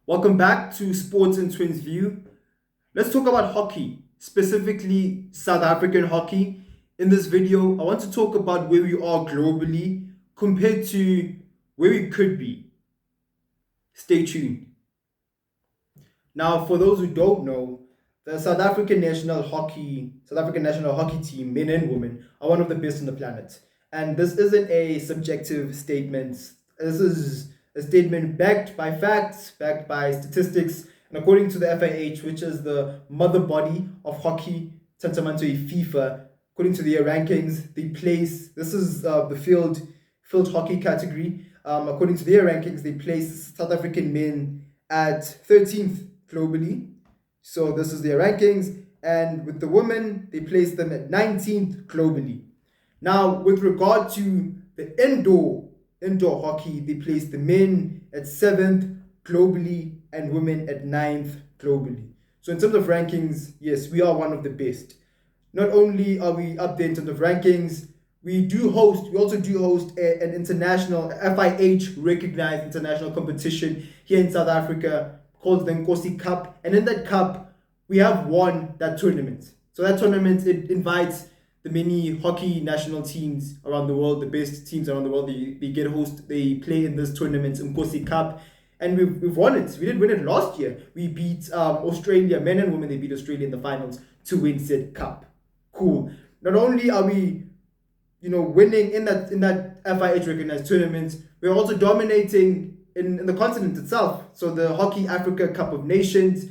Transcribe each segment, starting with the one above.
Welcome back to Sports and Twins View. Let's talk about hockey, specifically South African hockey. In this video, I want to talk about where we are globally compared to where we could be. Stay tuned. Now, for those who don't know, the South African national hockey team, men and women, are one of the best on the planet. And this isn't a subjective statement. This is a statement backed by facts, backed by statistics, and according to the FIH, which is the mother body of hockey, tantamount to FIFA, according to their rankings, they place. This is the field hockey category. According to their rankings, they place South African men at 13th globally. So this is their rankings. And with the women, they place them at 19th globally. Now, with regard to the indoor hockey, they place the men at 7th globally and women at 9th globally. So in terms of rankings, yes, we are one of the best. Not only are we up there in terms of rankings, we also do host an international FIH recognized international competition here in South Africa called the Nkosi Cup. And in that cup, we have won that tournament. So that tournament, it invites the many hockey national teams around the world, the best teams around the world. They play in this tournament, Nkosi Cup. And we've won it. We did win it last year. We beat Australia, men and women, they beat Australia in the finals to win said cup. Cool. Not only are we winning in that FIH recognized tournament, we're also dominating in the continent itself. So the Hockey Africa Cup of Nations,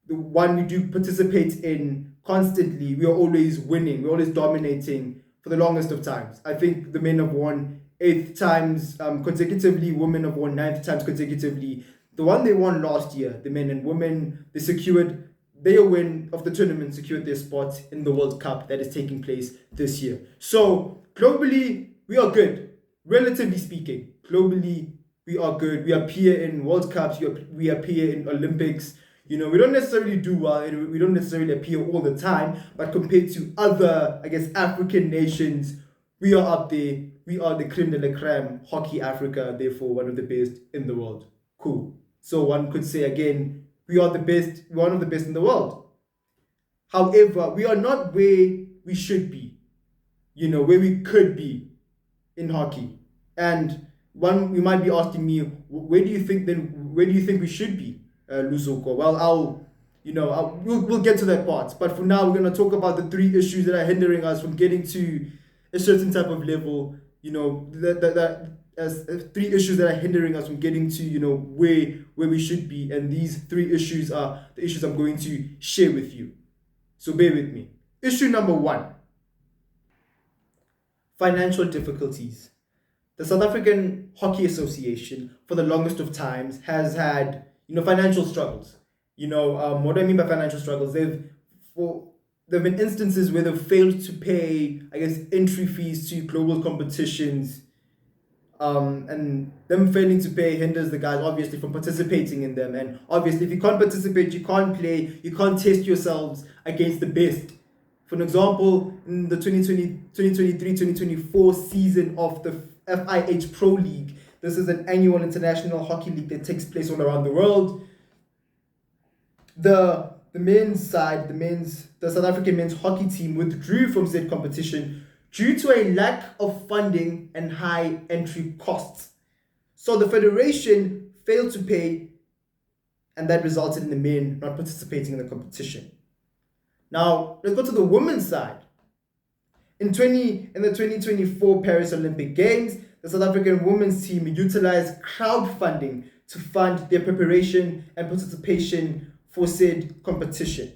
the one we do participate in constantly, we are always winning. We're always dominating for the longest of times. I think the men have won 8th times consecutively, women have won 9th times consecutively. The one they won last year, the men and women, their win of the tournament secured their spot in the World Cup that is taking place this year. So globally, we are good. Relatively speaking, globally, we are good. We appear in World Cups. We appear in Olympics. We don't necessarily do well, and we don't necessarily appear all the time. But compared to other, African nations, we are up there. We are the creme de la creme, Hockey Africa, therefore one of the best in the world. Cool. So one could say again, we are the best, one of the best in the world. However, we are not where we should be, where we could be in hockey. And you might be asking me, where do you think we should be, Lusoko? Well, we'll get to that part. But for now, we're going to talk about the 3 issues that are hindering us from getting to a certain type of level, as 3 issues that are hindering us from getting to where we should be, and these 3 issues are the issues I'm going to share with you, so bear with me. Issue number 1: financial difficulties. The South African Hockey Association for the longest of times has had financial struggles. What do I mean by financial struggles? There have been instances where they've failed to pay, entry fees to global competitions, and them failing to pay hinders the guys obviously from participating in them. And obviously, if you can't participate, you can't play, you can't test yourselves against the best. For an example, in the 2023-2024 season of the FIH Pro League, this is an annual international hockey league that takes place all around the world. The South African men's hockey team withdrew from said competition due to a lack of funding and high entry costs. So the federation failed to pay, and that resulted in the men not participating in the competition. Now, let's go to the women's side. In the 2024 Paris Olympic Games, the South African women's team utilized crowdfunding to fund their preparation and participation for said competition.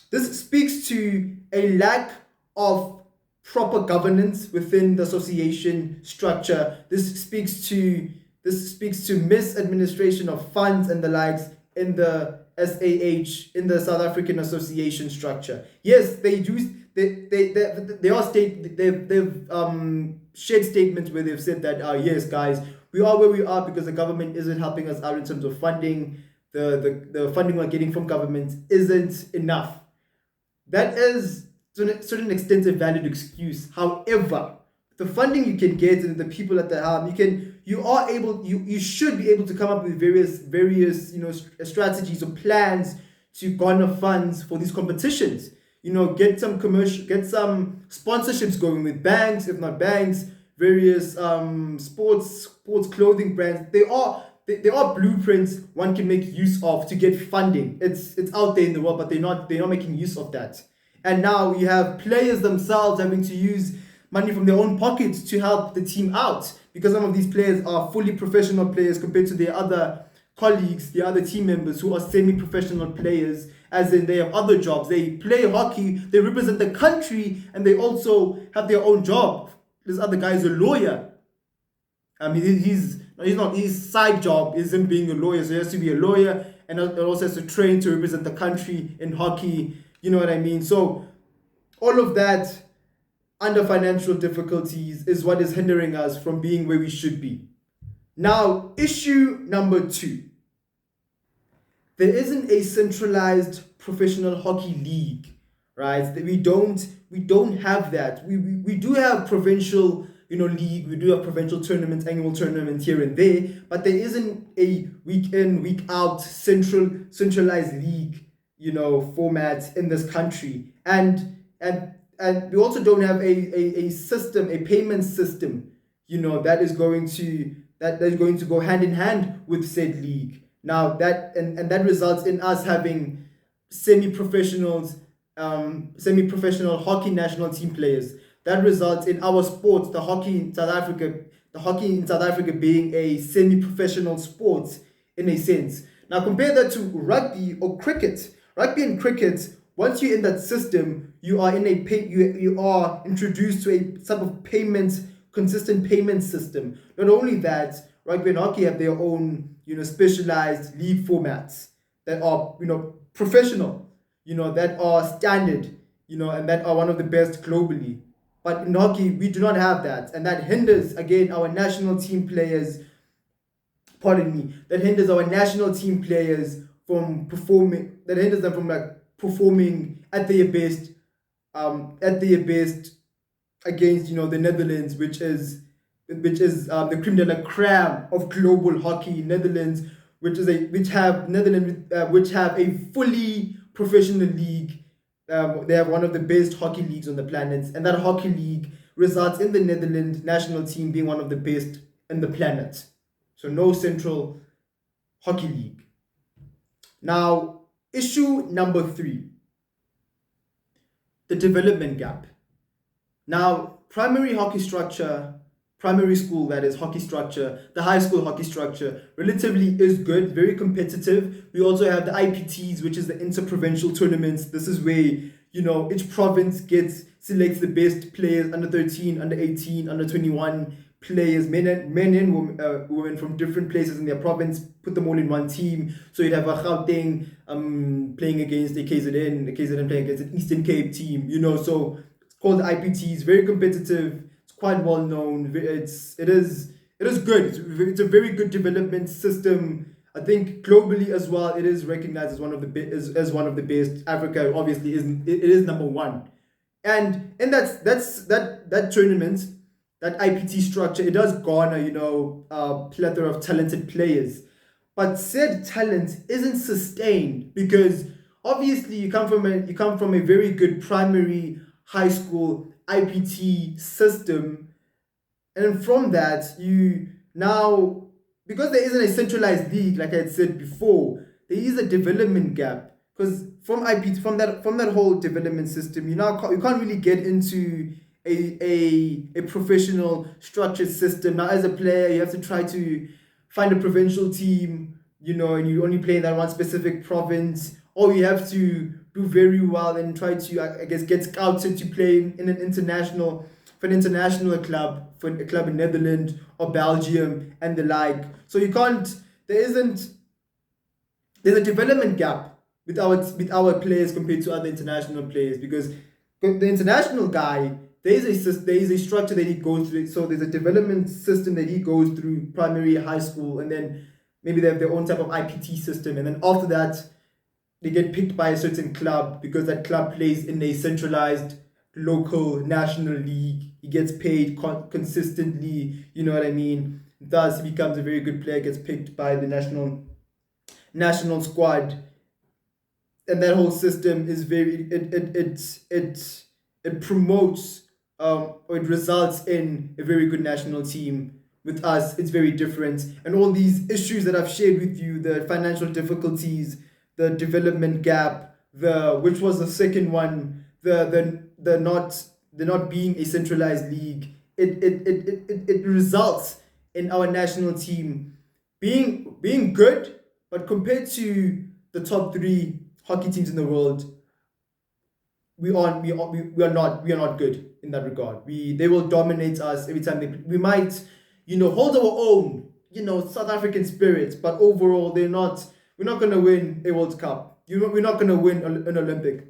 This speaks to a lack of proper governance within the association structure. This speaks to misadministration of funds and the likes in the SAH, in the South African Association structure. Yes, they do. They've shared statements where they've said that yes, guys, we are where we are because the government isn't helping us out in terms of funding. The funding we're getting from government isn't enough. That is to a certain extent a valid excuse. However, the funding you can get and the people at the helm, you should be able to come up with various strategies or plans to garner funds for these competitions. Get some sponsorships going with banks, if not banks, various sports clothing brands. There are blueprints one can make use of to get funding. It's out there in the world, but they're not making use of that. And now you have players themselves having to use money from their own pockets to help the team out, because some of these players are fully professional players compared to their other colleagues, the other team members who are semi-professional players, as in they have other jobs. They play hockey, they represent the country, and they also have their own job. This other guy is a lawyer. I mean, his side job isn't being a lawyer, so he has to be a lawyer and also has to train to represent the country in hockey. You know what I mean? So all of that under financial difficulties is what is hindering us from being where we should be. Now, issue number 2. There isn't a centralized professional hockey league, right? We don't have that. We do have provincial league. We do have provincial tournaments, annual tournaments here and there, but there isn't a week in, week out centralized league format in this country. And we also don't have a system, a payment system, that is going to go hand in hand with said league. Now that results in us having semi-professional hockey national team players. That results in our sports, the hockey in South Africa being a semi-professional sport in a sense. Now compare that to rugby or cricket. Rugby and cricket, once you're in that system, you are introduced to a type of consistent payment system. Not only that, rugby and hockey have their own specialized league formats that are professional, that are standard, and that are one of the best globally. But in hockey, we do not have that, and that hinders again our national team players. That hinders our national team players from performing. That hinders them from performing at their best, against the Netherlands, which is the creme de la creme of global hockey. Netherlands, which have a fully professional league. They have one of the best hockey leagues on the planet, and that hockey league results in the Netherlands national team being one of the best in the planet. So no central hockey league. Now, issue number 3, the development gap. Now, primary school, that is hockey structure, the high school hockey structure, relatively is good, very competitive. We also have the IPTs, which is the interprovincial tournaments. This is where, each province selects the best players, under 13, under 18, under 21 players, men and women from different places in their province, put them all in one team. So you'd have a Gauteng playing against a KZN playing against an Eastern Cape team, so it's called the IPTs, very competitive. Quite well known. It is good. It's a very good development system. I think globally as well, it is recognized as one of the best. Africa obviously is number 1, and that tournament, that IPT structure, it does garner a plethora of talented players, but said talent isn't sustained because obviously you come from a very good primary high school IPT system, and from that because there isn't a centralized league, like I had said before, there is a development gap, because from that whole development system, you can't really get into a professional structured system. Now as a player, you have to try to find a provincial team, and you only play in that one specific province, or you have to do very well and try to, get scouted to play in an international club, for a club in Netherlands or Belgium and the like. So there's a development gap with our players compared to other international players, because the international guy, there is a structure that he goes through. So there's a development system that he goes through, primary, high school, and then maybe they have their own type of IPT system, and then after that they get picked by a certain club because that club plays in a centralized local national league. He gets paid consistently. You know what I mean? Thus, he becomes a very good player. Gets picked by the national squad, and that whole system is very it promotes or it results in a very good national team. With us, it's very different, and all these issues that I've shared with you, the financial difficulties, the development gap, the which was the second one, the not being a centralized league, it results in our national team being good, but compared to the top three hockey teams in the world, we are not good in that regard. They will dominate us every time we might, hold our own, South African spirits, but overall we're not gonna win a World Cup. We're not gonna win an Olympic.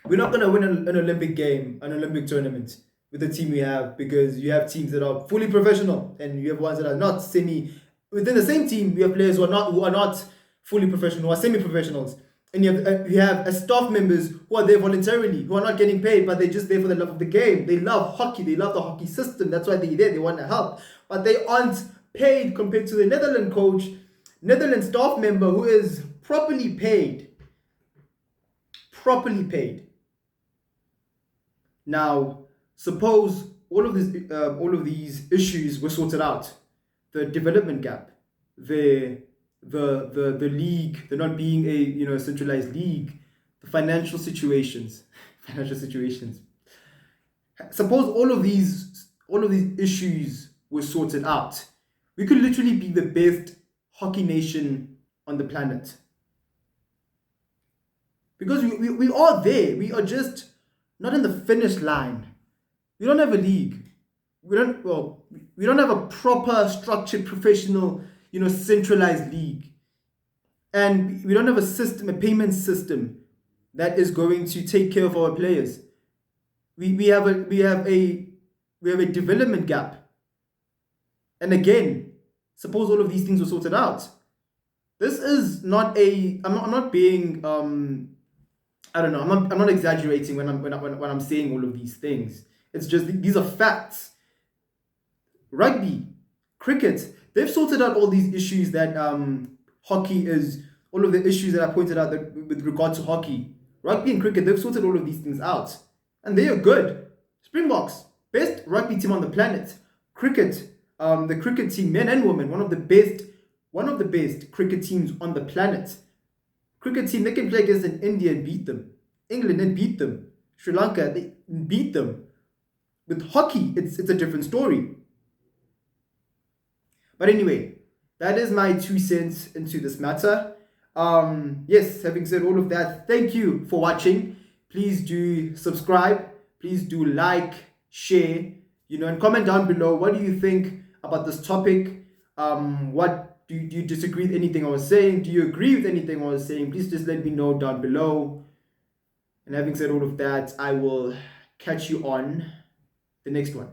We're not gonna win an Olympic game, an Olympic tournament with the team we have, because you have teams that are fully professional and you have ones that are not semi. Within the same team, we have players who are not fully professional, who are semi-professionals. And you have staff members who are there voluntarily, who are not getting paid, but they're just there for the love of the game. They love hockey. They love the hockey system. That's why they're there. They want to help. But they aren't paid compared to the Netherlands coach, Netherlands staff member who is properly paid. Properly paid. Now, suppose all of these issues were sorted out. The development gap, the league, the not being a centralized league, the financial situations. Suppose all of these issues were sorted out, we could literally be the best hockey nation on the planet. Because we are there. We are just not in the finish line. We don't have a league. We don't have a proper structured professional centralized league, and we don't have a payment system that is going to take care of our players. We have a development gap, and again, suppose all of these things were sorted out. This is not I'm not being I don't know. I'm not exaggerating when I'm saying all of these things. It's just these are facts. Rugby, cricket, they've sorted out all these issues that hockey is, all of the issues that I pointed out with regard to hockey. Rugby and cricket, they've sorted all of these things out. And they are good. Springboks, best rugby team on the planet. Cricket, the cricket team, men and women, one of the best cricket teams on the planet. Cricket team, they can play against an India and beat them. England and beat them. Sri Lanka, they beat them. With hockey, it's a different story. But anyway, that is my 2 cents into this matter. Yes, having said all of that, thank you for watching. Please do subscribe. Please do like, share, and comment down below. What do you think about this topic? What do you disagree with anything I was saying? Do you agree with anything I was saying? Please just let me know down below. And having said all of that, I will catch you on the next one.